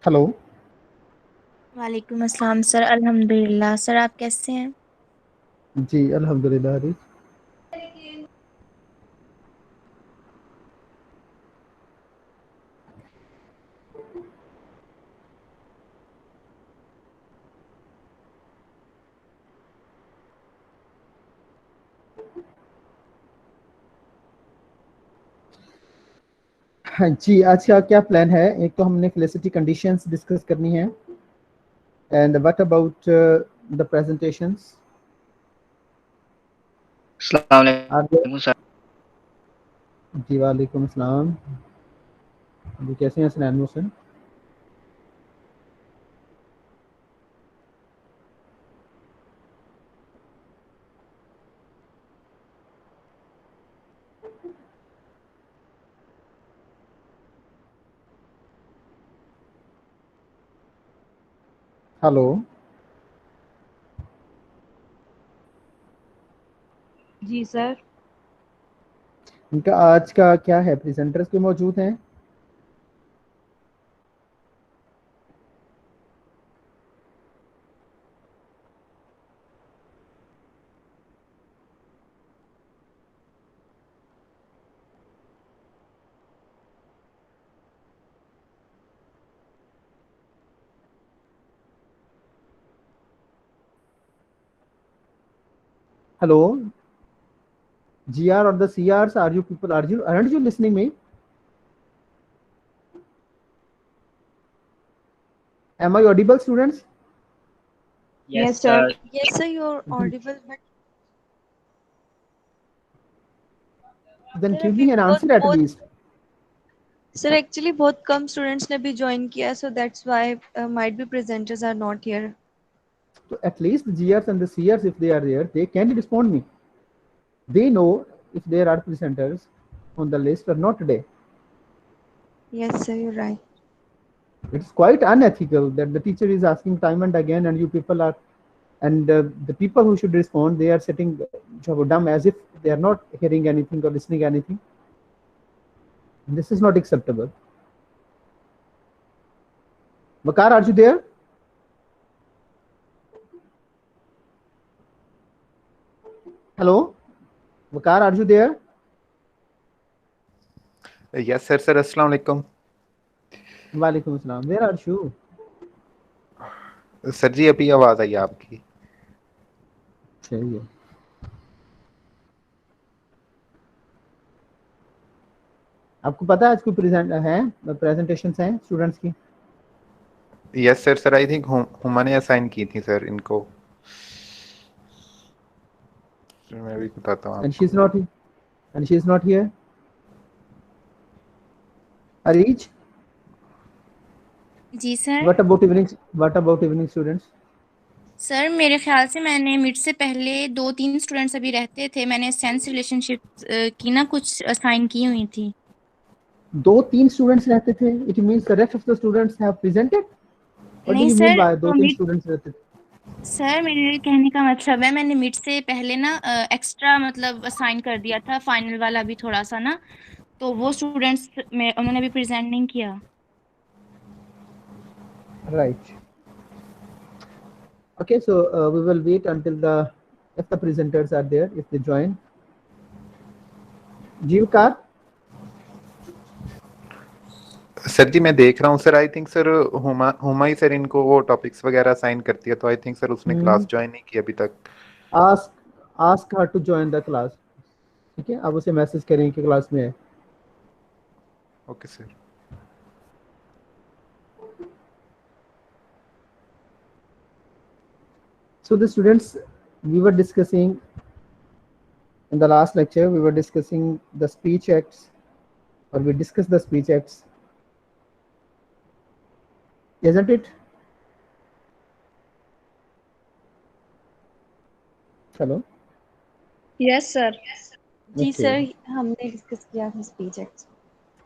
Hello. वालेकुम अस्सलाम sir. अल्हम्दुलिल्लाह सर, आप कैसे हैं? जी अल्हम्दुलिल्लाह हरीश। हाँ जी, आज का क्या प्लान है? एक तो हमने फेलिसिटी कंडीशंस डिस्कस करनी है, and what about the presentations? अस्सलाम आप वालेकुम सर। जी वालेकुम अस्सलाम। जी कैसे हैं सनैन हुसैन? हेलो। जी सर। इनका आज का क्या है? प्रेजेंटर्स भी मौजूद हैं? Hello. GR or the CRs, are you people, aren't you listening me? Am I audible, students? Yes yes sir. Sir. Yes sir, you're audible, but Then sir give अभी me an answer at बहुत least. Sir actually बहुत कम students ने भी join किया, so that's why might be presenters are not here. So at least the GRs and the CRs, if they are there, they can respond me. They know if there are presenters on the list or not today. Yes sir, you right. It's quite unethical that the teacher is asking time and again, and you people are, and the people who should respond, they are sitting dumb as if they are not hearing anything or listening anything. And this is not acceptable. Makar, are you there? Hello, Makar, are you there? Yes sir. Sir अस्सलाम वालेकुम। Walaikum Assalam. Where are you? Sir ji अभी आवाज़ आई आपकी। चाहिए। आपको पता है आज कोई प्रेजेंटेशन हैं स्टूडेंट्स की? Yes sir. Sir I think Huma ने असाइन की थी सर इनको। सर मैं भी बताता हूँ एंड शी आपको। Is not and she is not here. Areej, जी sir. What about evening students? Sir मेरे ख्याल से मैंने मिड से पहले दो तीन स्टूडेंट्स अभी रहते थे, मैंने सेंस रिलेशनशिप की ना कुछ असाइन की हुई थी। दो तीन स्टूडेंट्स रहते थे? It means the rest of the students have presented? What do नहीं यू मीन सर, बाय दो तीन मिड स्टूडेंट्स रहते थे? सर मेरे कहने का मतलब है मैंने मिड से पहले ना एक्स्ट्रा मतलब असाइन कर दिया था, फाइनल वाला भी थोड़ा सा ना, तो वो स्टूडेंट्स में उन्होंने भी प्रेजेंट नहीं किया। Right. Okay, so we will wait until the if the presenters are there, if they join. Jeevkar, sir ji मैं देख रहा हूँ sir. I think sir Huma Huma ही सर इनको वो टॉपिक्स वगैरह असाइन करती है, तो आई थिंक सर उसने क्लास ज्वाइन नहीं की अभी तक। ask ask her to join the class. ठीक है, आप उसे मैसेज करें कि क्लास में है। Okay sir. So the students, we were discussing in the last lecture, we were discussing the speech acts, or we discussed the speech acts, isn't it? Hello. Yes sir. जी Okay. Sir, हमने discuss किया था speech act.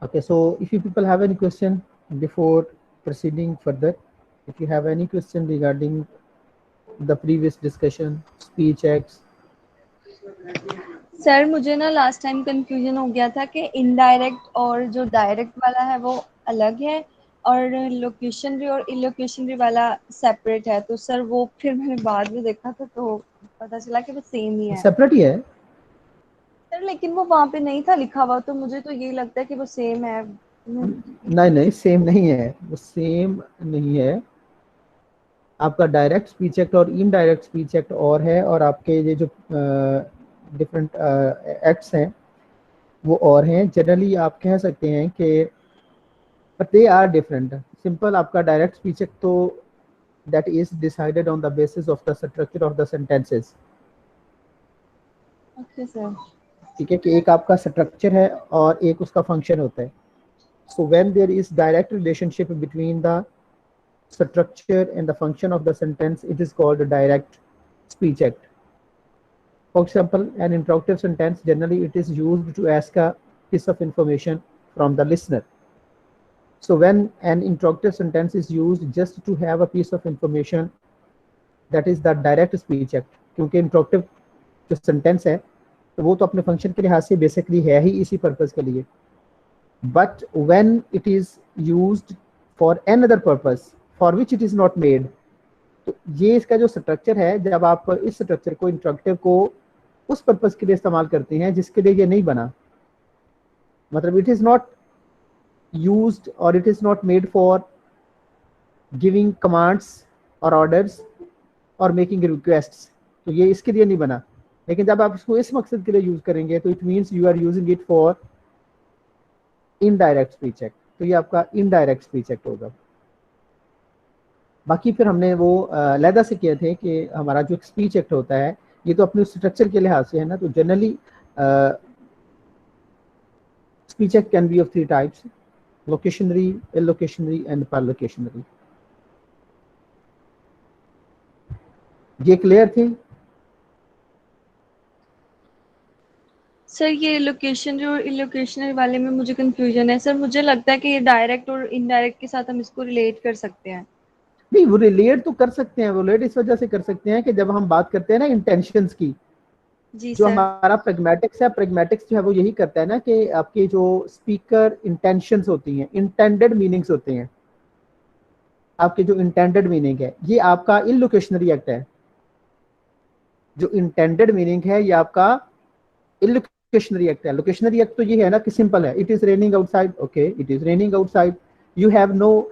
Okay, so if you people have any question before proceeding further, if you have any question regarding the previous discussion, speech acts. Sir मुझे ना last time confusion हो गया था कि indirect और जो डायरेक्ट वाला है वो अलग है, और लोकेशनरी और इलोकेशनरी वाला सेपरेट है, तो सर वो फिर मैंने बाद में देखा था तो पता चला कि वो सेम ही है सेपरेट ही है। सर, लेकिन वो वहां पे नहीं था लिखा हुआ, तो मुझे तो यही लगता है कि वो सेम है। नहीं नहीं, सेम नहीं है, वो सेम नहीं है। आपका डायरेक्ट स्पीच एक्ट और इनडायरेक्ट स्पीच एक्ट और है, और आपके ये जो डिफरेंट एक्ट्स हैं वो और हैं। जनरली आप कह सकते हैं कि but they are different. Simple आपका डायरेक्ट स्पीच एक्ट तो that is decided on the basis of the structure of the sentences. Okay sir. ठीक है, कि एक आपका स्ट्रक्चर है और एक उसका फंक्शन होता है। So when there is direct relationship between the structure and the function of the sentence, it is called a direct speech act. For example, an interrogative sentence, generally it is used to ask a piece of information from the listener. So when an interrogative sentence is used just to have a piece of information, that is the direct speech act. क्योंकि interrogative जो sentence है तो वो तो अपने function के लिहाज से basically है ही इसी purpose के लिए। But when it is used for another purpose for which it is not made, तो ये इसका जो स्ट्रक्चर है, जब आप इस स्ट्रक्चर को इंट्रोगेटिव को उस पर्पस के लिए इस्तेमाल करते हैं जिसके लिए ये नहीं बना, मतलब इट इज नॉट यूज्ड और it is not made for giving commands और ऑर्डर्स और मेकिंग रिक्वेस्ट्स, तो ये इसके लिए नहीं बना। लेकिन जब आप इसको इस मकसद के लिए यूज करेंगे तो it means you are using it for indirect speech act, तो ये आपका इनडायरेक्ट स्पीच एक्ट होगा। बाकी फिर हमने वो लहदा से किए थे कि हमारा जो स्पीच एक्ट होता है ये तो अपने स्ट्रक्चर के लिहाज से है ना, तो generally speech act can be of 3 types: locutionary, illocutionary and perlocutionary. ये क्लियर थे? सर ये लोकेशनरी और इलोकेशनरी वाले में मुझे कंफ्यूजन है सर। मुझे लगता है कि ये डायरेक्ट और इनडायरेक्ट के साथ हम इसको रिलेट कर सकते हैं। नहीं, वो रिलेट तो कर सकते हैं, वो रिलेट इस वजह से कर सकते हैं कि जब हम बात करते हैं ना इंटेंशंस की, जी जो सर। हमारा प्रैग्मेटिक्स है, प्रैग्मेटिक्स जो है वो यही करता है ना कि आपकी जो स्पीकर इंटेंशंस होती हैं, इंटेंडेड मीनिंग्स होते हैं, आपके जो इंटेंडेड मीनिंग है ये आपका इलोकेशनरी एक्ट है। जो इंटेंडेड मीनिंग है ये आपका इलोकेशनरी एक्ट है। लोकेशनरी एक्ट तो ये है ना कि सिंपल है, it is raining outside, okay it is raining outside, you have no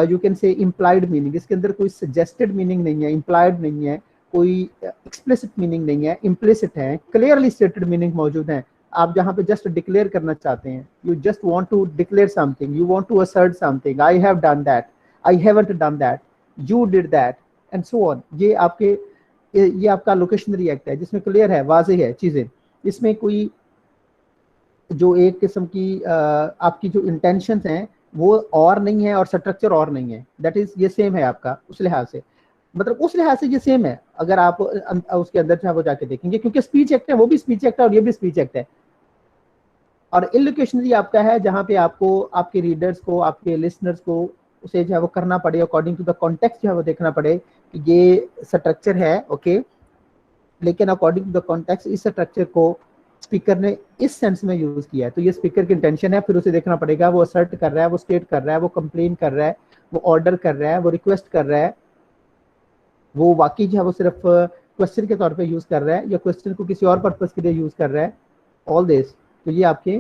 you can say implied meaning, इसके अंदर कोई सजेस्टेड मीनिंग नहीं है, इम्प्लाइड नहीं है, कोई एक्सप्लिसिट मीनिंग नहीं है, इम्प्लिसिट है, क्लियरली स्टेटेड मीनिंग मौजूद है। आप जहाँ पे जस्ट डिक्लेयर करना चाहते हैं, you just want to declare something, you want to assert something, I have done that, I haven't done that, you did that and so on, ये आपका लोकेशनरी एक्ट है जिसमें क्लियर है, वाज़ेह है चीजें। इसमें कोई जो एक किस्म की आपकी जो इंटेंशंस हैं वो और नहीं है और स्ट्रक्चर और नहीं है, दैट इज ये सेम है आपका उस लिहाज से, मतलब उस लिहाज से ये सेम है। अगर आप उसके अंदर जो है वो जाके देखेंगे, क्योंकि स्पीच एक्ट है, वो भी स्पीच एक्ट है और ये भी स्पीच एक्ट है। और इलोकेशनरी आपका है जहाँ पे आपको आपके रीडर्स को, आपके लिसनर्स को उसे जो है वो करना पड़े, अकॉर्डिंग टू द कॉन्टेक्स्ट जो है वो देखना पड़े कि ये स्ट्रक्चर है, ओके, लेकिन अकॉर्डिंग टू द कॉन्टेक्स्ट इस स्ट्रक्चर को स्पीकर ने इस सेंस में यूज किया है, तो ये स्पीकर की इंटेंशन है, फिर उसे देखना पड़ेगा वो असर्ट कर रहा है, वो स्टेट कर रहा है, वो कंप्लेन कर रहा है, वो ऑर्डर कर रहा है, वो रिक्वेस्ट कर रहा है, वो वाकई जो है वो सिर्फ क्वेश्चन के तौर पे यूज कर रहा है या क्वेश्चन को किसी और पर्पस के लिए यूज कर रहा है, ऑल दिस, तो ये आपके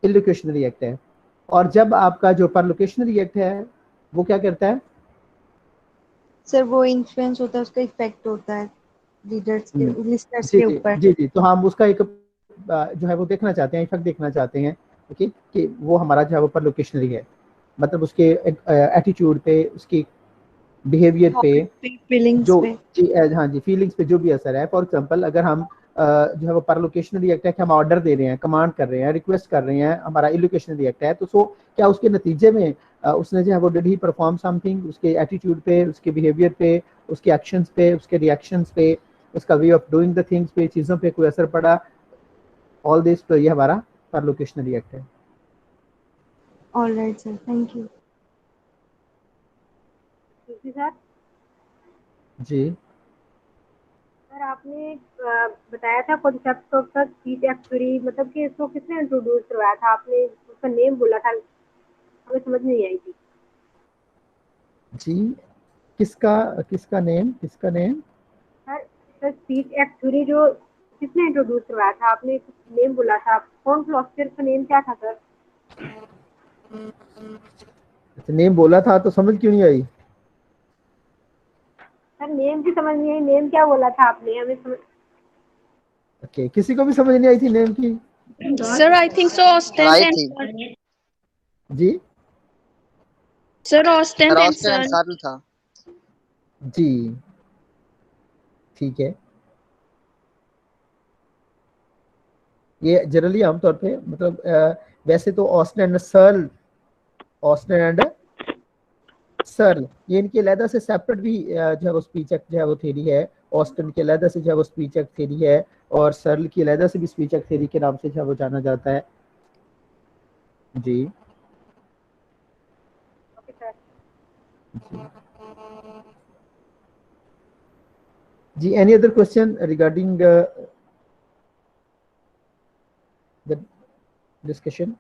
इलोकेशनरी एक्ट है। और जब आपका जो परलोकेशनरी एक्ट है वो क्या करता है? सर वो इन्फ्लुएंस होता है, उसका इफेक्ट होता है रीडर्स के, लिसनर्स जी के जी ऊपर। जी जी, तो हम उसका एक जो है वो देखना चाहते हैं, इफेक्ट देखना चाहते हैं, ओके, कि वो हमारा जो है वो परलोकेशनरी है, मतलब उसके एटीट्यूड पे, उसकी बिहेवियर पे, फीलिंग्स जो पे। जी हाँ जी, फीलिंग्स पे जो भी असर है। फॉर एग्जांपल अगर हम जो है वो परलोकेशनरी एक्ट है कि हम ऑर्डर दे रहे हैं, कमांड कर रहे हैं, रिक्वेस्ट कर रहे हैं, हमारा इलोकेशनरी एक्ट है, तो सो क्या उसके नतीजे में उसने जो है वो डिड ही परफॉर्म समथिंग, उसके एटीट्यूड पे, उसके बिहेवियर पे, उसके एक्शंस पे, उसके रिएक्शंस पे, उसका way of doing the things पे, चीज़ों पे कोई असर पड़ा, ऑल दिस, तो ये हमारा परलोकेशनरी एक्ट है। Alright sir, thank you. जी सर। जी सर आपने बताया था concept of the speech actually, मतलब कि इसको किसने इंट्रोड्यूस करवाया था? आपने उसका नेम बोला था। हमें समझ नहीं आई थी। जी, किसका किसका name sir sir speech act theory जो किसने इंट्रोड्यूस करवाया था? आपने नेम बोला था, कौन फिलोसफर का नेम क्या था सर? नेम बोला था तो समझ क्यों नहीं आई? सर नेम की समझ नहीं आई, नेम क्या बोला था आपने? हमें समझ ओके, किसी को भी समझ नहीं आई थी नेम की? Sir I think so Austin आई एंड थी जी सर ऑस्टेंट एंड रॉस्टन एंड सर। सार्ल था। जी, ठीक है। ये जनरली आमतौर पे मतलब वैसे तो ऑस्टन एंड सर्ल ये इनके अलहदा से सेपरेट भी जो है वो स्पीच एक्ट जो है वो थ्योरी है। ऑस्टन के अलहदा से जो है वो स्पीच एक्ट थ्योरी है और सर्ल की अलहदा से भी स्पीच एक्ट थ्योरी के नाम से जो है वो जाना जाता है। जी ओके सर। जी, any other question regarding the discussion?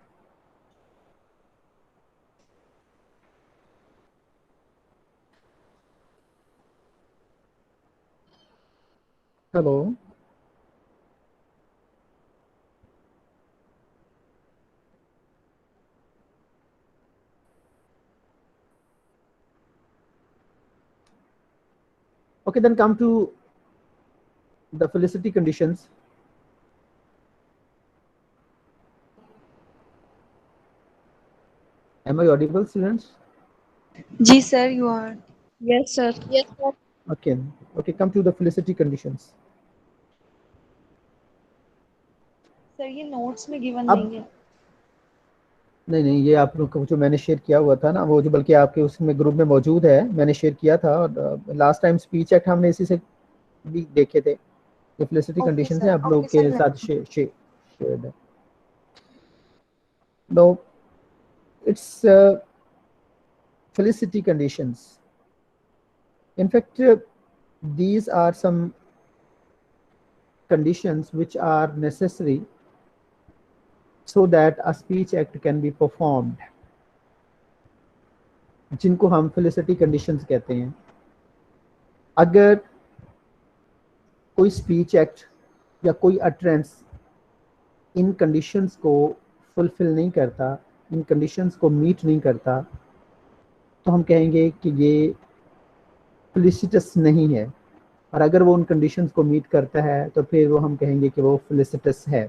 Hello, okay, then come to the felicity conditions. Am I audible, students? जी sir you are. Yes sir. Okay, okay, come to the felicity conditions. Sir ये notes में given अब नहीं है। नहीं, ये आप लोग को जो मैंने शेयर किया हुआ था ना, वो जो बल्कि आपके उसमें ग्रुप में मौजूद है, मैंने शेयर किया था। और लास्ट टाइम स्पीच एक्ट हमने इसी से भी देखे थे। ये फेलिसिटी ओके कंडीशन है, सर, आप लोग ओके के सर। साथ शेयर्ड है। No, it's felicity conditions. In fact, these are some conditions which are necessary so that a speech act can be performed, जिनको हम felicity conditions कहते हैं। अगर कोई स्पीच एक्ट या कोई अटरेंस इन कंडीशंस को फुलफिल नहीं करता, इन कंडीशंस को मीट नहीं करता, तो हम कहेंगे कि ये फेलिसिटस नहीं है। और अगर वो उन कंडीशंस को मीट करता है तो फिर वो हम कहेंगे कि वो फेलिसिटस है।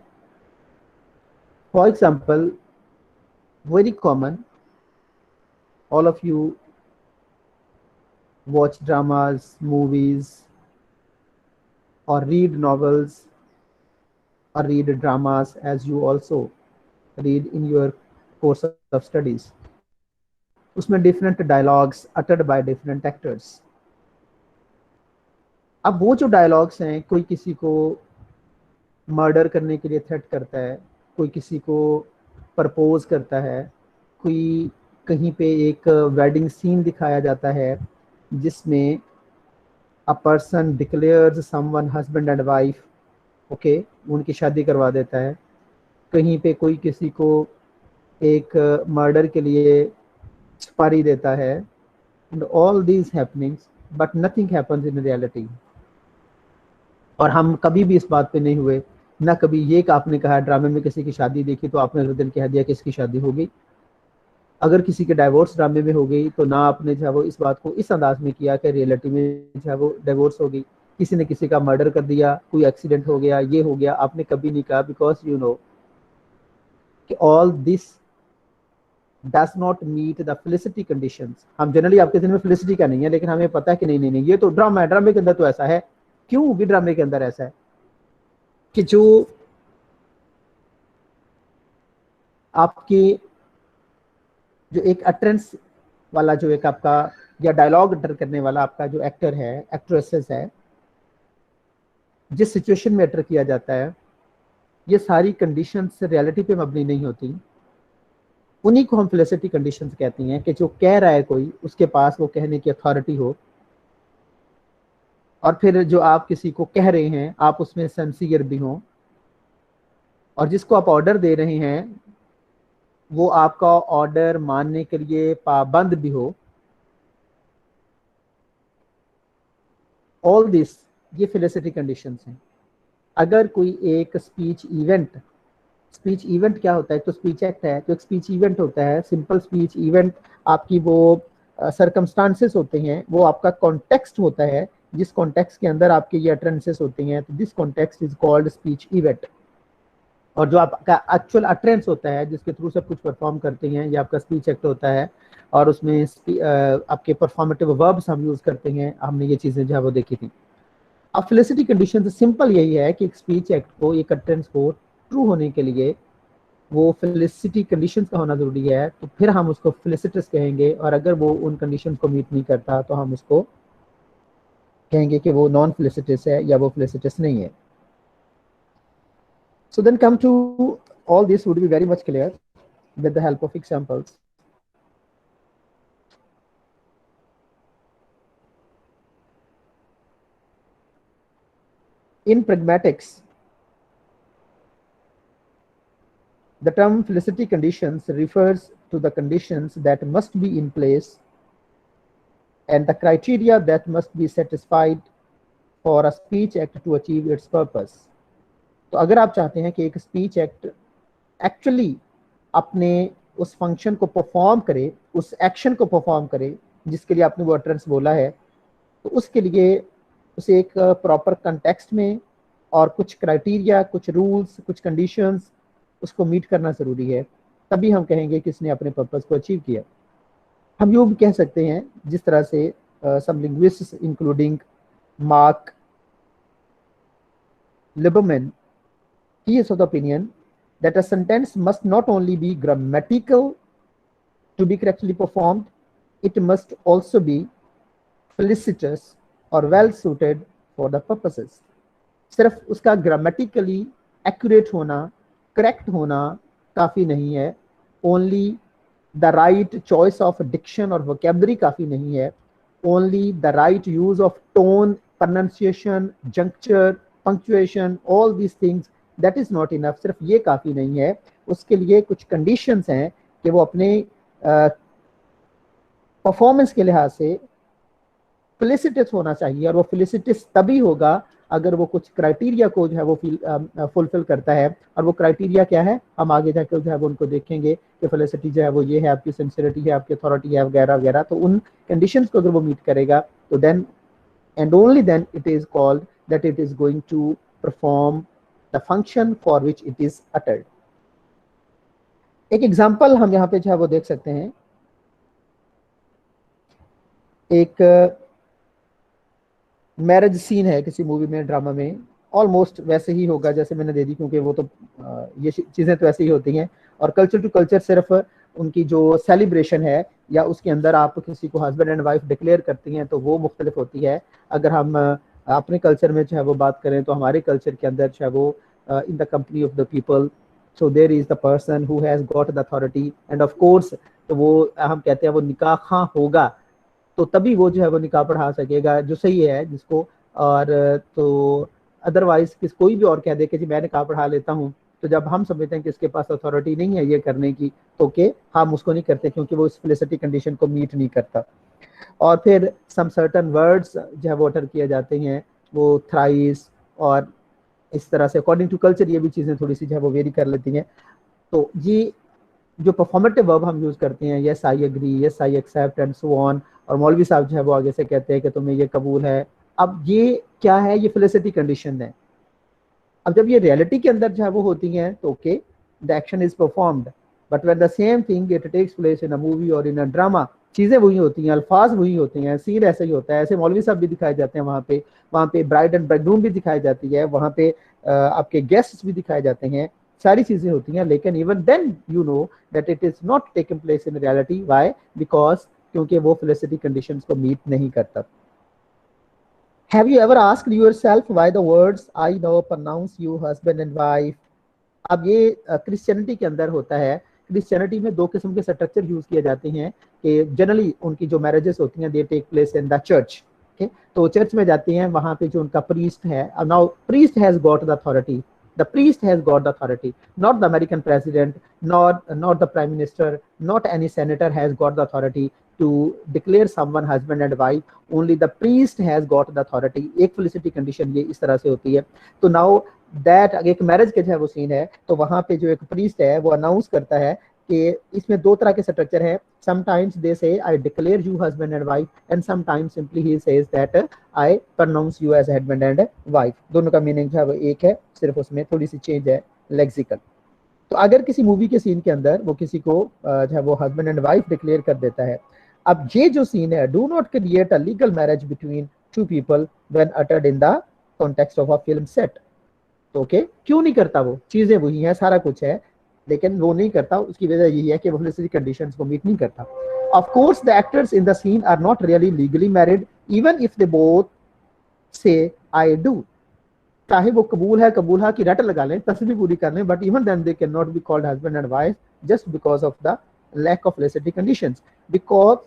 For example, very common, all of you watch dramas, movies, or read novels, or read dramas as you also read in your course of studies. उसमें different dialogues uttered by different actors. अब वो जो dialogues हैं, कोई किसी को murder करने के लिए थ्रेट करता है, कोई किसी को प्रपोज करता है, कोई कहीं पे एक वेडिंग सीन दिखाया जाता है जिसमें a person declares someone husband and wife, okay, उनकी शादी करवा देता है। कहीं पे कोई किसी को एक मर्डर के लिए सुपारी देता है। And all these happenings, but nothing happens in reality. और हम कभी भी इस बात पे नहीं हुए, ना कभी ये कि आपने कहा ड्रामे में किसी की शादी देखी तो आपने अगले दिन कह दिया कि इसकी शादी हो गई। अगर किसी के डाइवोर्स ड्रामे में हो गई तो ना आपने जो है वो इस बात को इस अंदाज में किया कि रियलिटी में जो है वो डाइवोर्स हो गई। किसी ने किसी का मर्डर कर दिया, कोई एक्सीडेंट हो गया, ये हो गया, आपने कभी नहीं कहा, बिकॉज यू नो कि all this does not meet the felicity conditions. हम जनरली आपके दिन में फेलिसिटी का नहीं है, लेकिन हमें पता है कि नहीं नहीं नहीं, ये तो ड्रामा है, ड्रामे के अंदर तो ऐसा है। क्यों भी ड्रामे के अंदर ऐसा है कि जो आपकी जो एक अटरेंस वाला जो एक आपका या डायलॉग अटर करने वाला आपका जो एक्टर है, एक्ट्रेसेस है, जिस सिचुएशन में अटर किया जाता है, ये सारी कंडीशंस रियलिटी पे मबनी नहीं होती। उन्हीं को हम फेलिसिटी कंडीशंस कहती हैं कि जो कह रहा है कोई, उसके पास वो कहने की अथॉरिटी हो, और फिर जो आप किसी को कह रहे हैं आप उसमें सिंसियर भी हों, और जिसको आप ऑर्डर दे रहे हैं वो आपका ऑर्डर मानने के लिए पाबंद भी हो, ऑल दिस ये फेलिसिटी कंडीशंस हैं। अगर कोई एक स्पीच इवेंट क्या होता है, तो स्पीच एक्ट है, तो एक स्पीच इवेंट होता है, सिंपल स्पीच इवेंट आपकी वो सरकमस्टांसेस होते हैं, वो आपका कॉन्टेक्स्ट होता है, जिस कॉन्टेक्स्ट के अंदर आपके ये अटरेंसेस होते हैं, तो this context is called speech event. और जो आपका एक्चुअल अटरेंस होता है जिसके थ्रू सब कुछ परफॉर्म करते हैं, ये आपका स्पीच एक्ट होता है। और उसमें आपके परफॉर्मेटिव वर्ब्स हम यूज करते हैं, हमने ये चीजें जो है वो देखी थी। अब फेलिसिटी कंडीशन सिंपल यही है कि एक स्पीच एक्ट को, एक अटरेंस को ट्रू होने के लिए वो फेलिसिटी कंडीशंस का होना जरूरी है, तो फिर हम उसको फेलिसिटस कहेंगे। और अगर वो उन कंडीशंस को मीट नहीं करता तो हम उसको कहेंगे कि वो नॉन फेलिसिटस है या वो फेलिसिटस नहीं है। So then come to all this would be very much clear with the help of examples. In pragmatics, the term felicity conditions refers to the conditions that must be in place and the criteria that must be satisfied for a speech act to achieve its purpose. तो अगर आप चाहते हैं कि एक speech act actually अपने उस function को परफॉर्म करे, उस एक्शन को परफॉर्म करे जिसके लिए आपने वो अटरेंस बोला है, तो उसके लिए उसे एक प्रॉपर कंटेक्स्ट में और कुछ क्राइटेरिया, कुछ रूल्स, कुछ कंडीशंस उसको मीट करना जरूरी है, तभी हम कहेंगे कि इसने अपने पर्पस को अचीव किया। हम यूँ भी कह सकते हैं जिस तरह से some linguists including Mark Liberman, he is of the opinion that a sentence must not only be grammatical to be correctly performed, it must also be felicitous or well suited for the purposes. सिर्फ उसका grammatically accurate होना, correct होना काफ़ी नहीं है, only the right choice of diction और vocabulary काफ़ी नहीं है, only the right use of tone, pronunciation, juncture, punctuation, all these things, that is not enough. सिर्फ ये काफ़ी नहीं है, उसके लिए कुछ कंडीशंस हैं कि वो अपने परफॉर्मेंस के लिहाज से फेलिसिटस होना चाहिए। और वो फेलिसिटस तभी होगा अगर वो कुछ क्राइटेरिया को जो है वो फुलफिल करता है। और वो क्राइटेरिया क्या है, हम आगे जाकर जो है वो उनको देखेंगे कि फेलिसिटी जो है वो ये है, आपकी सिंसियरिटी है, आपकी अथॉरिटी है, वगैरह वगैरह। तो उन कंडीशंस को अगर वो मीट करेगा तो then and only then it is called that it is going to perform the function for which it is uttered. एक एग्जाम्पल हम यहाँ पे जो है वो देख सकते हैं। एक मैरिज सीन है किसी मूवी में, ड्रामा में, ऑलमोस्ट वैसे ही होगा जैसे मैंने दे दी, क्योंकि वो तो ये चीज़ें तो ऐसे ही होती हैं। और कल्चर टू कल्चर सिर्फ उनकी जो सेलिब्रेशन है या उसके अंदर आप किसी को हस्बैंड एंड वाइफ डिक्लेयर करती हैं तो वो मुख्तलिफ होती है। अगर हम अपने कल्चर में जो है वो बात करें तो हमारे कल्चर के अंदर जो है वो in the company of the people, so there is the person who has got the authority and of course, तो वो हम कहते हैं वो निकाह खां होगा, तो तभी वो जो है वो निकाह पढ़ा सकेगा, जो सही है जिसको। और तो अदरवाइज कोई भी और कह दे कि जी मैं निकाह पढ़ा लेता हूँ, तो जब हम समझते हैं कि इसके पास अथॉरिटी नहीं है ये करने की, तो के हम उसको नहीं करते क्योंकि वो इस फेलिसिटी कंडीशन को मीट नहीं करता। और फिर सम सर्टन वर्ड्स जो है वो अटर किए जाते हैं, वो थ्राइस और इस तरह से अकॉर्डिंग टू कल्चर ये भी चीज़ें थोड़ी सी जो है वो वेरी कर लेती हैं। तो ये जो परफॉर्मेटिव वर्ब हम यूज़ करते हैं, yes I agree, yes I accept and so on, और मौलवी साहब जो है वो आगे से कहते हैं कि तुम्हें ये कबूल है। अब ये क्या है, ये फेलिसिटी कंडीशन है। अब जब ये रियलिटी के अंदर जो है वो होती हैं तो okay, the action is performed, but when the same thing it takes place in a movie और इन अ ड्रामा, चीज़ें वही होती हैं, अल्फाज वही होते हैं, सीन ऐसे ही होता है। ऐसे मौलवी साहब भी दिखाए जाते हैं वहाँ पे ब्राइड एंड ब्राइडग्रूम भी दिखाई जाती है, वहाँ पे आपके गेस्ट्स भी दिखाए जाते हैं, सारी चीज़ें होती हैं। लेकिन even then you know that it is not taken place in reality. Why? Because क्योंकि वो फेलिसिटी कंडीशंस को मीट नहीं करता। Have you ever asked yourself why the words I know pronounce you husband and wife? अब ये Christianity के अंदर होता है। क्रिश्चियनिटी में दो किस्म के स्ट्रक्चर यूज किए जाते हैं कि जनरली उनकी जो मैरिजेस होती हैं they take place in the church. तो चर्च में जाते हैं, वहाँ पे जो उनका प्रीस्ट है, now priest has got the authority The priest has got the authority, not the American president, not the prime minister, not any senator has got the authority to declare someone husband and wife. Only the priest has got the authority. एक felicity condition ये इस तरह से होती है. तो now that एक marriage के जो वो सीन है, तो वहां पे जो एक प्रीस्ट है वो अनाउंस करता है कि इसमें दो तरह के स्ट्रक्चर है. Sometimes they say I declare you husband and wife, and sometimes simply he says that I pronounce you as husband and wife. दोनों का मीनिंग जो है वो एक है, सिर्फ उसमें थोड़ी सी चेंज है लेक्सिकल. तो अगर किसी मूवी के सीन के अंदर वो किसी को जो है वो हस्बैंड एंड वाइफ डिक्लेयर कर देता है, अब ये जो सीन है, do not create a legal marriage between two people when uttered in the context of a film set. तो ओके, क्यों नहीं करता? वो चीजें वही हैं, सारा कुछ है, लेकिन वो नहीं करता. उसकी वजह यही है कि वो फेलिसिटी कंडीशंस को मीट नहीं करता. Of course the actors in the scene are not really legally married even if they both say I do. चाहे वो कबूल है की रट लगा लें, तस्वीर पूरी कर लें, but even then they can not be called husband and wife just because of the lack of felicity conditions, because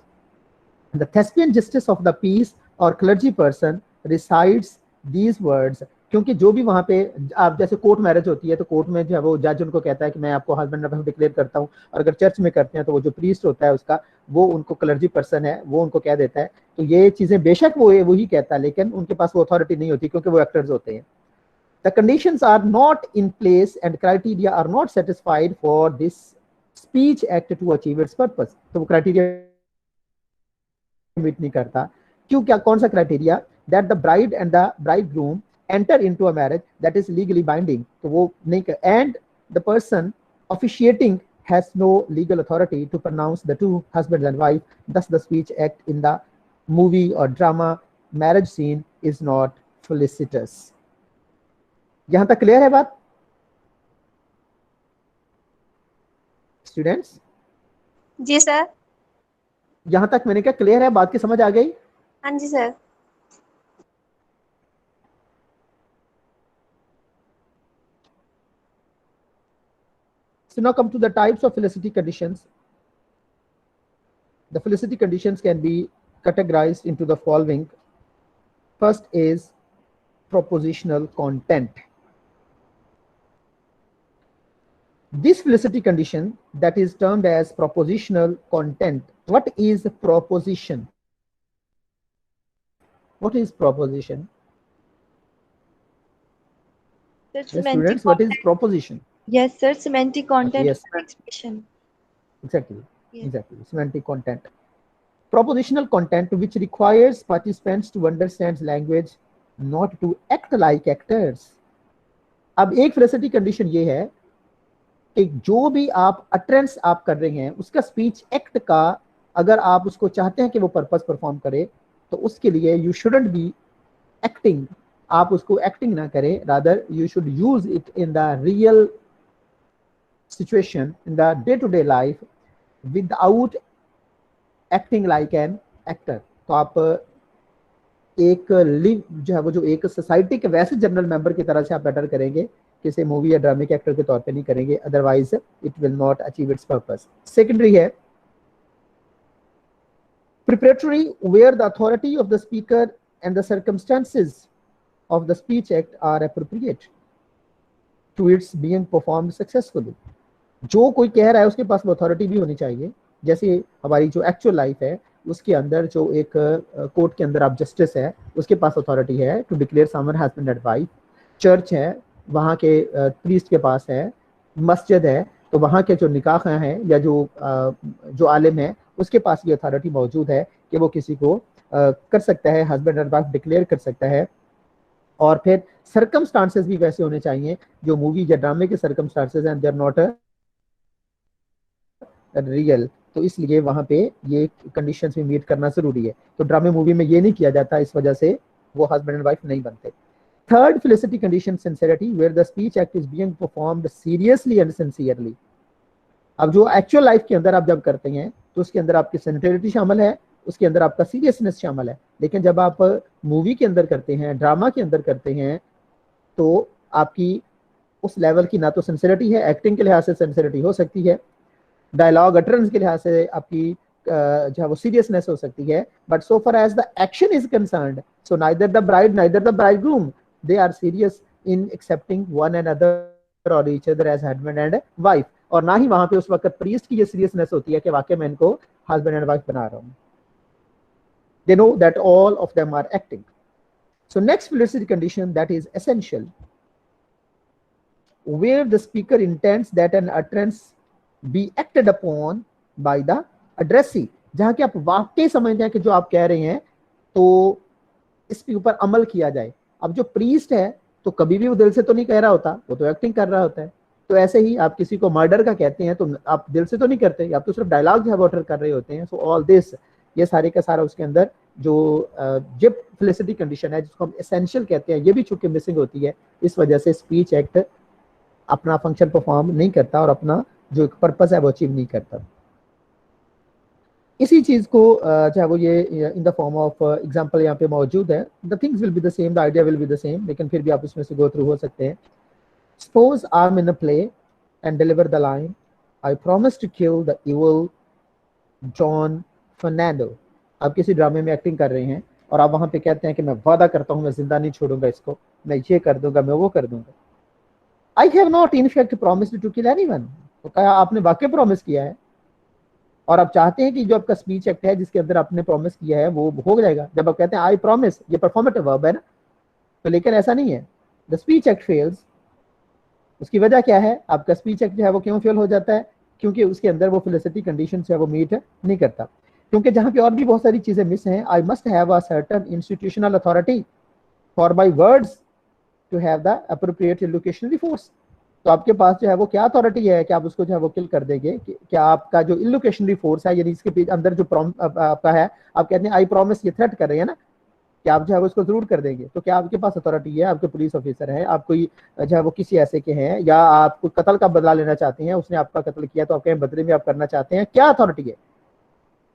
the thespian justice of the peace or clergy person recites these words. क्योंकि जो भी वहां पे आप जैसे court marriage होती है, तो कोर्ट में जो है वो जज उनको कहता है कि मैं आपको हस्बैंड एंड वाइफ डिक्लेयर करता हूँ, और अगर चर्च में करते हैं तो वो जो प्रीस्ट होता है उसका, वो उनको क्लर्जी पर्सन है, वो उनको कह देता है. तो ये चीजें बेशक वो वही कहता है, लेकिन उनके पास वो अथॉरिटी नहीं होती क्योंकि वो एक्टर्स होते हैं. The conditions are not in place and criteria are not satisfied for this speech act to achieve its purpose. तो वो क्राइटेरिया मीट नहीं करता. क्यों? क्या कौन सा criteria? That the bride and the bridegroom enter into a marriage that is legally binding. तो वो नहीं कर, and the person officiating has no legal authority to pronounce the two husbands and wife. Thus the speech act in the movie or drama marriage scene is not felicitous. यहां तक clear है बात students? जी sir. यहां तक मैंने क्या clear है? बात की समझ आ गई? हाँ जी sir. So now come to the types of felicity conditions. The felicity conditions can be categorized into the following. First is propositional content. This felicity condition that is termed as propositional content. What is proposition? What is proposition? That's Yes, semantic students, what is content. proposition? Yes, sir. Semantic content Yes. or expression. Exactly. Yes. Exactly. Semantic content. Propositional content which requires participants to understand language, not to act like actors. अब एक felicity condition ये है कि जो भी आप utterance आप कर रहे हैं, उसका स्पीच एक्ट का अगर आप उसको चाहते हैं कि वो पर्पस परफॉर्म करे, तो उसके लिए यू शुडंट बी एक्टिंग. आप उसको एक्टिंग ना करें, rather you should use it in the real situation, in the day to day life, without acting like an actor. तो आप एक लिव जो है वो जो एक सोसाइटी के वैसे जनरल मेंबर की तरह से आप बेटर करेंगे, किसी मूवी या ड्रामे के एक्टर के तौर पे नहीं करेंगे, otherwise it will not achieve it's purpose. Secondary है preparatory, where the authority of the speaker and the circumstances of the speech act are appropriate to its being performed successfully. जो कोई कह रहा है उसके पास वो अथॉरिटी भी होनी चाहिए. जैसे हमारी जो एक्चुअल लाइफ है उसके अंदर जो एक कोर्ट के अंदर आप जस्टिस है, उसके पास अथॉरिटी है to declare someone husband and wife. Church है, वहाँ के प्रीस्ट के पास है. मस्जिद है, तो वहाँ के जो निकाह हैं या जो आलिम है उसके पास ये अथॉरिटी मौजूद है कि वो किसी को कर सकता है, हस्बैंड एंड वाइफ डिक्लेयर कर सकता है. और फिर सर्कमस्टांसेस भी वैसे होने चाहिए, जो मूवी या ड्रामे के सर्कमस्टांसेस हैं, दे आर नॉट रियल. तो इसलिए वहाँ पे ये कंडीशंस भी मीट करना जरूरी है. तो ड्रामे मूवी में ये नहीं किया जाता, इस वजह से वो हस्बैंड एंड वाइफ नहीं बनते. Third felicity condition sincerity, where the speech act is being performed seriously and sincerely. अब जो एक्चुअल लाइफ के अंदर आप जब करते हैं तो उसके अंदर आपकी सिंसियरिटी शामिल है, उसके अंदर आपका सीरियसनेस शामिल है. लेकिन जब आप मूवी के अंदर करते हैं, ड्रामा के अंदर करते हैं, तो आपकी उस लेवल की ना तो सिंसियरिटी है, एक्टिंग के लिहाज से सिंसियरिटी हो सकती है, डायलॉग अटरेंस के लिहाज से आपकी जो है वो सीरियसनेस हो सकती है, but so far as the action is concerned, so neither the bride neither the bridegroom they are serious in accepting one and other और each other as husband and wife, और ना ही वहां पे उस वक्त प्रीस्ट की ये सीरियसनेस होती है कि वाकई मैं इनको हस्बैंड एंड वाइफ बना रहा हूं. They know that all of them are acting. So next felicity condition, that is essential, where the speaker intends that an utterance be acted upon by the addressee. जहां कि आप वाकई समझते हैं कि जो आप कह रहे हैं तो इसके ऊपर अमल किया जाए. अब जो प्रीस्ट है तो कभी भी वो दिल से तो नहीं कह रहा होता, वो तो एक्टिंग कर रहा होता है. तो ऐसे ही आप किसी को मर्डर का कहते हैं तो आप दिल से तो नहीं करते, आप तो सिर्फ डायलॉग जो है उटर कर रहे होते हैं. सो ऑल दिस, ये सारे का सारा उसके अंदर जो जिप फेलिसिटी कंडीशन है जिसको हम एसेंशियल कहते हैं, ये भी चूंकि मिसिंग होती है. इस वजह से स्पीच एक्ट अपना फंक्शन परफॉर्म नहीं करता और अपना जो एक पर्पस है वो अचीव नहीं करता. इसी चीज को चाहे वो ये in the form of example यहाँ पे मौजूद है. The things will be the same, the idea will be the same, लेकिन फिर भी आप इसमें से गो थ्रू हो सकते हैं. Suppose I am in a play and deliver the line, I promise to kill the evil John Fernando. आप किसी ड्रामे में एक्टिंग कर रहे हैं और आप वहां पे कहते हैं कि मैं वादा करता हूं मैं जिंदा नहीं छोड़ूंगा इसको, मैं ये कर दूंगा, मैं वो कर दूंगा. I have not in fact promised to kill anyone. तो कहा आपने वाकई प्रॉमिस किया है और आप चाहते हैं कि जो आपका स्पीच एक्ट है जिसके अंदर आपने प्रॉमिस किया है वो हो जाएगा. जब आप कहते हैं आई प्रॉमिस, ये परफॉर्मेटिव वर्ब है ना, तो लेकिन ऐसा नहीं है. The speech act fails. उसकी वजह क्या है? आपका स्पीच एक्ट जो है वो क्यों फेल हो जाता है? क्योंकि उसके अंदर वो फेलिसिटी कंडीशन है वो मीट नहीं करता. क्योंकि जहां पे और भी बहुत सारी चीजें मिस हैं. I must have a certain institutional authority for my words to have the appropriate illocutionary force. तो आपके पास जो है वो क्या अथॉरिटी है कि आप उसको जो है वो किल कर देंगे? क्या आपका जो इलोकेशनरी फोर्स है, यानी इसके अंदर जो आपका है, आप कहते हैं आई प्रॉमिस, ये थ्रेट कर रहे हैं ना कि आप जो है वो उसको जरूर कर देंगे. तो क्या आपके पास अथॉरिटी है? आपके पुलिस ऑफिसर है, आप कोई जो है वो किसी ऐसे के हैं, या आप कोई कत्ल का बदला लेना चाहते हैं, उसने आपका कत्ल किया तो आप कहें बदले में आप करना चाहते हैं, क्या अथॉरिटी है?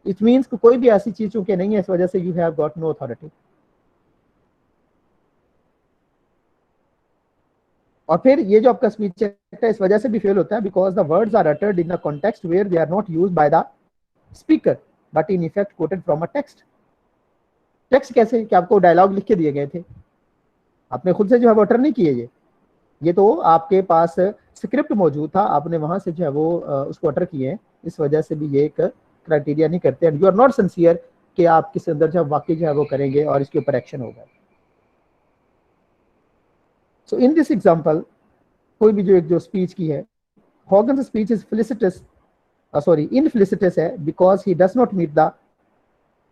इट मीन्स कोई भी ऐसी चीज चूंकि नहीं है, इस वजह से you have got no authority. और फिर ये जो आपका स्पीच एक्ट है इस वजह से भी फेल होता है because the words are uttered in a context where they are not used by the speaker but in effect quoted from a text. Text कैसे? कि आपको डायलॉग लिख के दिए गए थे, आपने खुद से जो है वो अटर नहीं किए. ये तो आपके पास स्क्रिप्ट मौजूद था, आपने वहां से जो है वो उसको अटर किए. इस वजह से भी ये एक क्राइटेरिया नहीं करते and you are not sincere कि आप किसी अंदर जो वाकई जो है वो करेंगे और इसके ऊपर एक्शन होगा. सो इन दिस एग्जांपल, कोई भी जो एक जो स्पीच की है, हॉगन्स स्पीच इज फेलिसिटस, इनफेलिसिटस है because he does not meet the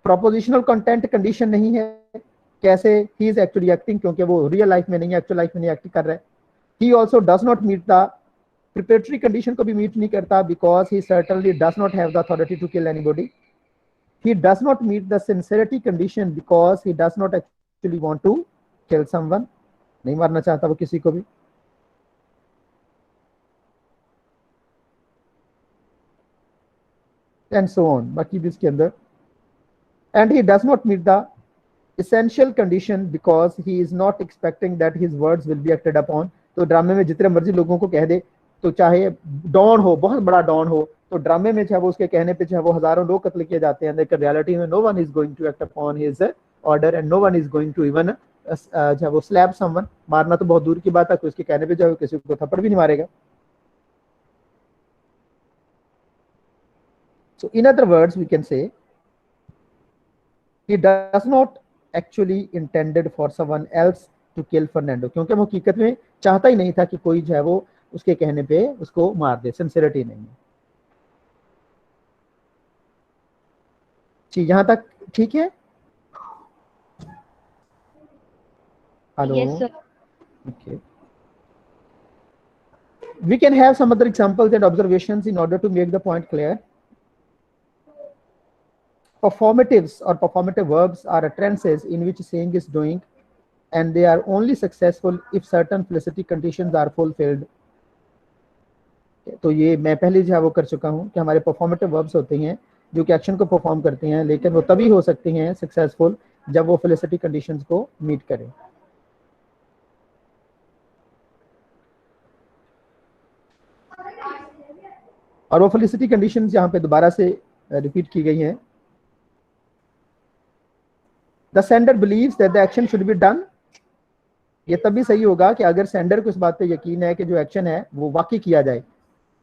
propositional content condition नहीं है. कैसे? ही इज एक्चुअली एक्टिंग, क्योंकि वो रियल लाइफ में नहीं, एक्चुअल लाइफ में नहीं एक्टिंग कर रहा है. He also does not meet the preparatory condition को भी मीट नहीं करता because he certainly does not have the authority to kill anybody. He does not meet the sincerity condition because he does not actually want to kill someone. नहीं मारना चाहता वो किसी को भी. एंड सो ऑन, बाकी भी इसके अंदर. And he does not meet the essential condition because he is not expecting that his words will be acted upon. तो ड्रामे में जितने मर्जी लोगों को कह दे, तो चाहे डॉन हो, बहुत बड़ा डॉन हो, तो ड्रामे में चाहे वो उसके कहने पे चाहे वो हजारों लोग कत्ल किए जाते हैं, लेकिन रियलिटी में no one is going to act upon his order and no one is going to even चाहे वो स्लैप समवन. मारना तो बहुत दूर की बात है, कि उसके कहने पे जो है किसी को थप्पड़ भी नहीं मारेगा. So in other words we can say he does not actually intended for someone else to kill Fernando, क्योंकि वो हकीकत में चाहता ही नहीं था कि कोई जो है वो उसके कहने पे उसको मार दे. सिंसियरिटी नहीं है. जी, यहाँ तक ठीक है? Hello. Yes, sir. Okay. We can have some other examples and observations in order to make the point clear. Performatives or performative verbs are utterances in which saying is doing and they are only successful if certain felicity conditions are fulfilled. तो ये मैं पहले जो है वो कर चुका हूँ कि हमारे performative verbs होते हैं जो कि एक्शन को परफॉर्म करते हैं, लेकिन वो तभी हो सकते हैं सक्सेसफुल जब वो फेलिसिटी कंडीशंस को मीट करें. और वो फेलिसिटी कंडीशंस यहाँ पे दोबारा से रिपीट की गई हैं. The sender believes that the action should be done ये तभी सही होगा कि अगर सेंडर को इस बात पे यकीन है कि जो एक्शन है वो वाकई किया जाए।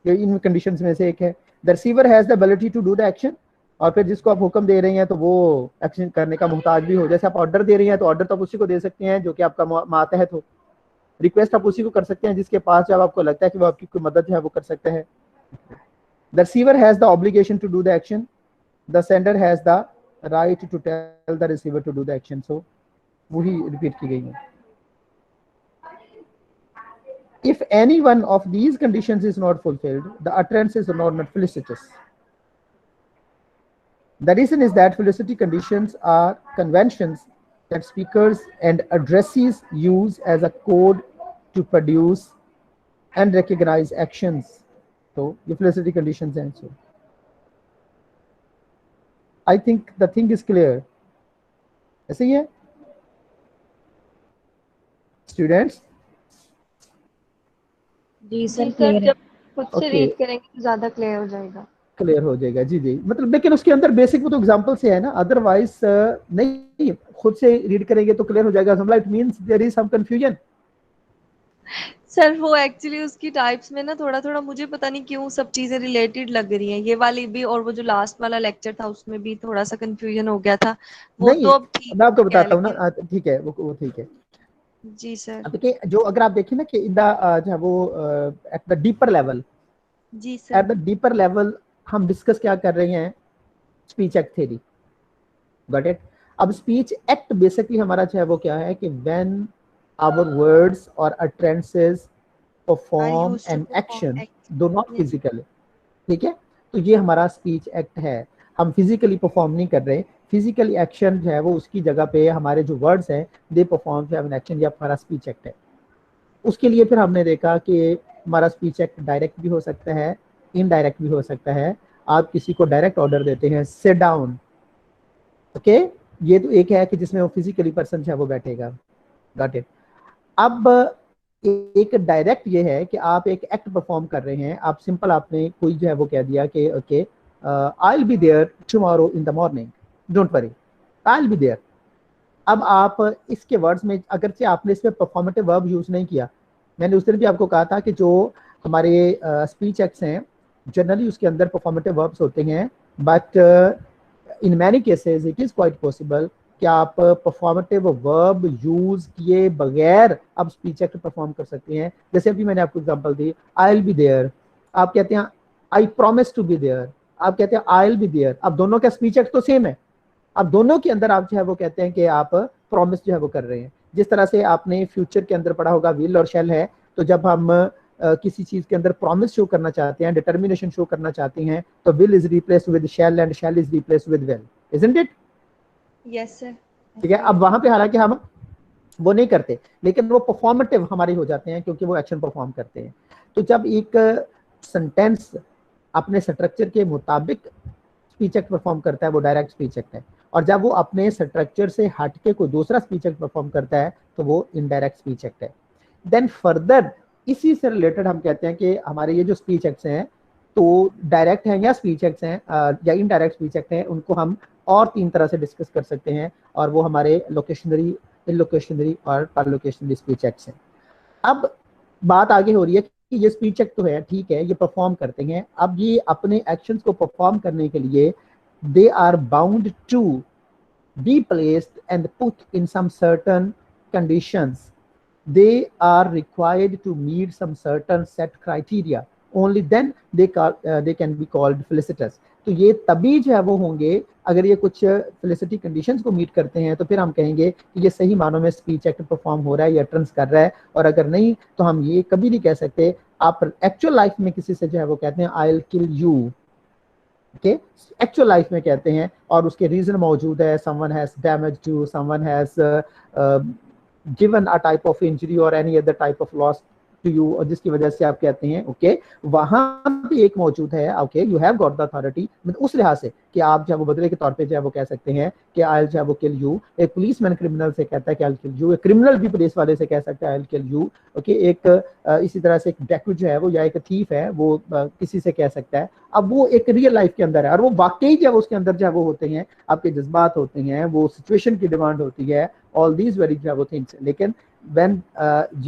ये इन कंडीशंस में से एक है। The receiver has the ability to do the action, और फिर जिसको आप हुक्म दे रही हैं तो वो एक्शन करने का मुहताज भी हो। जैसे आप ऑर्डर दे रही हैं तो ऑर्डर तो आप उसी को दे सकते हैं जो कि आपका मातहत हो। रिक्वेस्ट आप उसी को कर सकते हैं जिसके पास जब आपको लगता है कि वो आपकी कोई मदद जो है वो कर सकता है। The receiver has the obligation to do the action, the sender has the right to tell the receiver to do the action. So वही रिपीट की गई है। If any one of these conditions is not fulfilled, the utterance is not felicitous. The reason is that felicity conditions are conventions that speakers and addressees use as a code to produce and recognize actions. So, the felicity conditions and so. I think the thing is clear. ऐसे ही है students? जी sir, clear है। जब खुद से Okay. Read करेंगे तो ज्यादा क्लियर हो जाएगा। क्लियर हो जाएगा। जी जी, मतलब लेकिन उसके अंदर बेसिक वो तो एग्जांपल से है ना, अदरवाइज नहीं, खुद से रीड करेंगे तो क्लियर हो जाएगा। It means there is some confusion. Sir वो एक्चुअली उसकी टाइप्स में ना थोड़ा थोड़ा मुझे पता नहीं क्यों सब चीजें रिलेटेड लग रही हैं, ये वाली भी और वो जो लास्ट वाला लेक्चर था उसमें भी थोड़ा सा कंफ्यूजन हो गया था। वो नहीं, तो अब ठीक मैं आपको हो गया, बताता हूँ ना, लेकिन ठीक है, वो ठीक है। जी सर। अब देखिए, जो अगर आप देखें ना कि इन द जो है वो एट द डीपर लेवल, जी at sir. The deeper level हम डिस्कस क्या कर रहे हैं, speech act theory. Got it. अब स्पीच एक्ट बेसिकली हमारा जो है वो क्या है कि व्हेन आवर वर्ड्स और utterances perform used to an perform action act. do not Yes. physically, ठीक है। तो ये हमारा स्पीच एक्ट है। हम फिजिकली परफॉर्म नहीं कर रहे, फिजिकली एक्शन जो है वो उसकी जगह पे हमारे जो वर्ड्स हैं दे परफॉर्म एन एक्शन, ये हमारा स्पीच एक्ट है। उसके लिए फिर हमने देखा कि हमारा स्पीच एक्ट डायरेक्ट भी हो सकता है, इनडायरेक्ट भी हो सकता है। आप किसी को डायरेक्ट ऑर्डर देते हैं सिट डाउन, ओके, ये तो एक है कि जिसमें वो फिजिकली पर्सन जो है वो बैठेगा। Got it. अब एक डायरेक्ट ये है कि आप एक एक्ट परफॉर्म कर रहे हैं, आप सिंपल आपने कोई जो है वो कह दिया कि okay I will be there tomorrow in the morning, don't worry, I will be there. अब आप इसके वर्ड्स में अगरचे आपने इसमें परफॉर्मेटिव वर्ब यूज नहीं किया, मैंने उस दिन भी आपको कहा था कि जो हमारे स्पीच एक्ट्स हैं जनरली उसके अंदर परफॉर्मेटिव वर्ब्स होते हैं, but in many cases it is quite possible कि आप परफॉर्मेटिव वर्ब यूज किए बगैर आप स्पीच एक्ट परफॉर्म कर सकते हैं। जैसे अभी मैंने आपको एग्जांपल दी, आई विल बी देयर, आप कहते हैं I promise to be there, आप कहते हैं आई विल बी देयर। अब दोनों का स्पीच एक्ट तो सेम है, अब दोनों के अंदर आप जो है वो कहते हैं कि आप प्रॉमिस जो है वो कर रहे हैं। जिस तरह से आपने फ्यूचर के अंदर पढ़ा होगा विल और शैल है, तो जब हम किसी चीज के अंदर प्रॉमिस शो करना चाहते हैं, डिटर्मिनेशन शो करना चाहते हैं, तो will is replaced with shall and shall is replaced with will, isn't it? Yes sir. ठीक है। अब वहां पे हालांकि हम वो नहीं करते, लेकिन वो परफॉर्मेटिव हमारे हो जाते हैं क्योंकि वो एक्शन परफॉर्म करते हैं। तो जब एक सेंटेंस अपने स्ट्रक्चर के मुताबिक स्पीच एक्ट परफॉर्म करता है वो डायरेक्ट स्पीच एक्ट है, और जब वो अपने स्ट्रक्चर से हट के कोई दूसरा स्पीच एक्ट परफॉर्म करता है तो वो इनडायरेक्ट स्पीच एक्ट है। देन फर्दर इसी से रिलेटेड हम कहते हैं कि हमारे ये जो स्पीच एक्ट्स हैं तो डायरेक्ट हैं या स्पीच एक्ट्स हैं या इनडायरेक्ट स्पीच एक्ट हैं, उनको हम और 3 तरह से डिस्कस कर सकते हैं, और वो हमारे लोकेशनरी, इलोकेशनरी और परलोकेशनरी स्पीच एक्ट्स हैं। अब बात आगे हो रही है कि ये स्पीच एक्ट तो है, ठीक है, ये परफॉर्म करते हैं। अब ये अपने एक्शंस को परफॉर्म करने के लिए they are bound to be placed and put in some certain conditions. They are required to meet some certain set criteria. Only then they can be called felicitous. तो ये तभी जो है वो होंगे अगर ये कुछ फेलिसिटी कंडीशंस को मीट करते हैं, तो फिर हम कहेंगे कि ये सही मानों में स्पीच एक्ट परफॉर्म हो रहा है या ट्रांस कर रहा है। और अगर नहीं तो हम ये कभी नहीं कह सकते। आप एक्चुअल लाइफ में किसी से जो है वो कहते हैं I will kill you, okay, actual life में कहते हैं, और उसके रीजन मौजूद है, someone has damaged you, someone has given a type of injury और any other type of loss to you, और जिसकी वजह से आप कहते हैं ओके वहां भी एक मौजूद है, okay you have got the authority, मतलब उस लिहाज से कि आप जो है वो बदले के तौर पे जो है वो कह सकते हैं कि आई जो है वो किल यू। एक पुलिसमैन क्रिमिनल से कहता है कि आई किल यू, एक क्रिमिनल भी पुलिस वाले से कह सकता है आई किल यू, ओके। एक इसी तरह से एक डाकू जो है वो या एक थीफ है वो किसी से कह सकता है। अब वो एक रियल लाइफ के अंदर है और वो वाकई जब उसके अंदर जो है वो होते हैं, आपके जज्बात होते हैं, वो सिचुएशन की डिमांड होती है, ऑल दीज वेरी जो है वो थिंग्स। लेकिन व्हेन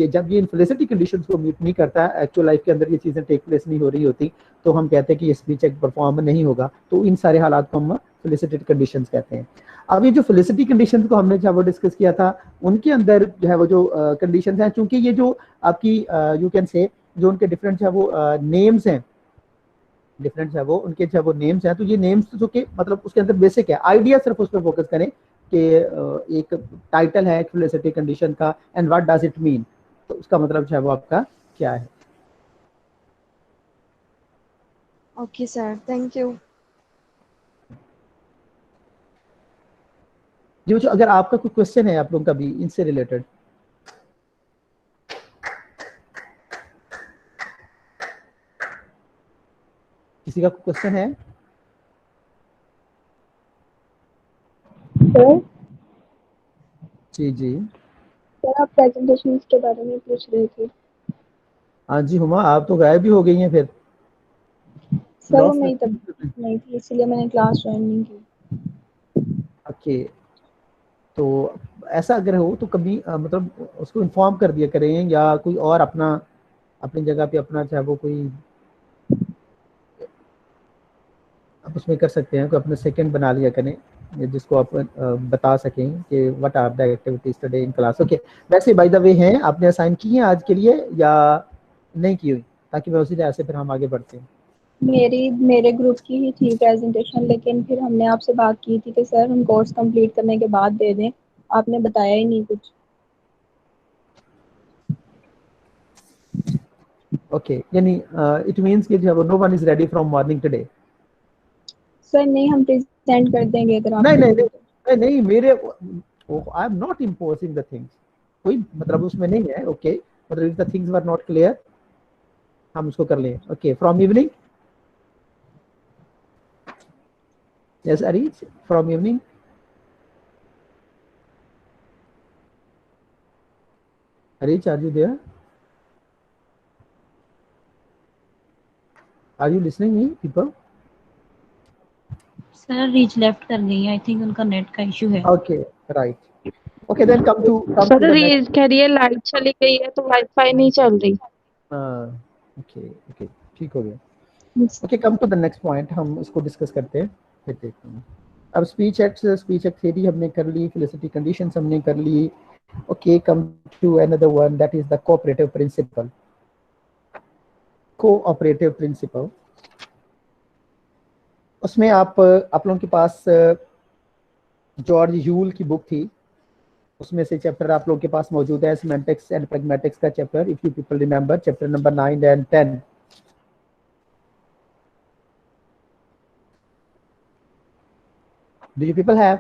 जब ये इनफिलिसिटी कंडीशंस को मीट नहीं करता, एक्चुअल लाइफ के अंदर ये चीजें टेक प्लेस नहीं हो रही होती, तो हम कहते हैं कि ये स्पीच एक परफॉर्म नहीं होगा। तो इन सारे हालात को हम फेलिसिटेड कंडीशंस कहते हैं। अब ये जो फेलिसिटी कंडीशंस को हमने जब वो डिस्कस किया था, उनके अंदर जो है वो जो कंडीशंस हैं, चूंकि ये जो आपकी यू कैन से जो उनके डिफरेंट जो है वो नेम्स हैं, डिफरेंट है वो उनके जो वो नेम्स हैं, तो ये नेम्स जो कि मतलब उसके अंदर बेसिक है, आइडिया सिर्फ उस पर फोकस करें कि एक टाइटल है फेलिसिटी कंडीशन का and what does it mean, तो उसका मतलब जो है वो आपका क्या है। Okay sir, thank you. जी बच्चों, अगर आपका कोई क्वेश्चन है आप लोगों का भी इनसे रिलेटेड, किसी का कोई क्वेश्चन है? सर जी जी सर, आप प्रेजेंटेशन के बारे में पूछ रहे थे। हाँ जी हुमा, आप तो गायब भी हो गई हैं फिर। सर वो मैं तब नहीं थी, इसलिए मैंने क्लास ज्वाइन नहीं की। ओके, तो ऐसा अगर हो तो कभी मतलब उसको इन्फॉर्म कर दिया करें, या कोई और अपना अपनी जगह पे अपना चाहे वो कोई आप उसमें कर सकते हैं, कोई अपने सेकंड बना लिया करें जिसको आप बता सकें कि what are the activities today in class. Okay, वैसे बाय द वे हैं आपने असाइन की हैं आज के लिए या नहीं की हुई, ताकि मैं उसी तरह से फिर हम आगे बढ़ते हैं। मेरे ग्रुप की ही थी प्रेजेंटेशन, लेकिन फिर हमने आपसे बात की थी कि सर हम कोर्स कंप्लीट करने के बाद दे दें, आपने बताया ही नहीं कुछ। ओके, यानी इट मींस कि जो no one is ready from morning today. Sir नहीं, हम प्रेजेंट कर देंगे अगर आप नहीं नहीं नहीं नहीं, मेरे I am not imposing the things, कोई मतलब उसमें नहीं है। ओके, मतलब if the things were not clear हम उसको कर लें। Okay, from evening, yes Areej, from evening. Arich, are you there? Are you listening me, people? Sir reach left कर गई है, आई थिंक उनका नेट का इशू है। Okay, right. Okay, then come to sir the reach next. कह रही है light चली गई है तो वाईफाई नहीं चल रही। Okay, ठीक हो गया। Okay, come to the next point, हम इसको डिस्कस करते हैं फिर देखते हैं। अब स्पीच एक्ट थ्योरी हमने कर ली, फेलिसिटी कंडीशंस हमने कर ली। Okay, come to another one, that is the cooperative principle. Cooperative principal, उसमें आप लोगों के पास जॉर्ज यूल की बुक थी, उसमें से चैप्टर आप लोगों के पास मौजूद है, सिमेंटिक्स एंड प्रैग्मेटिक्स का chapter, if you people remember, chapter number 9 and 10। Do you people have?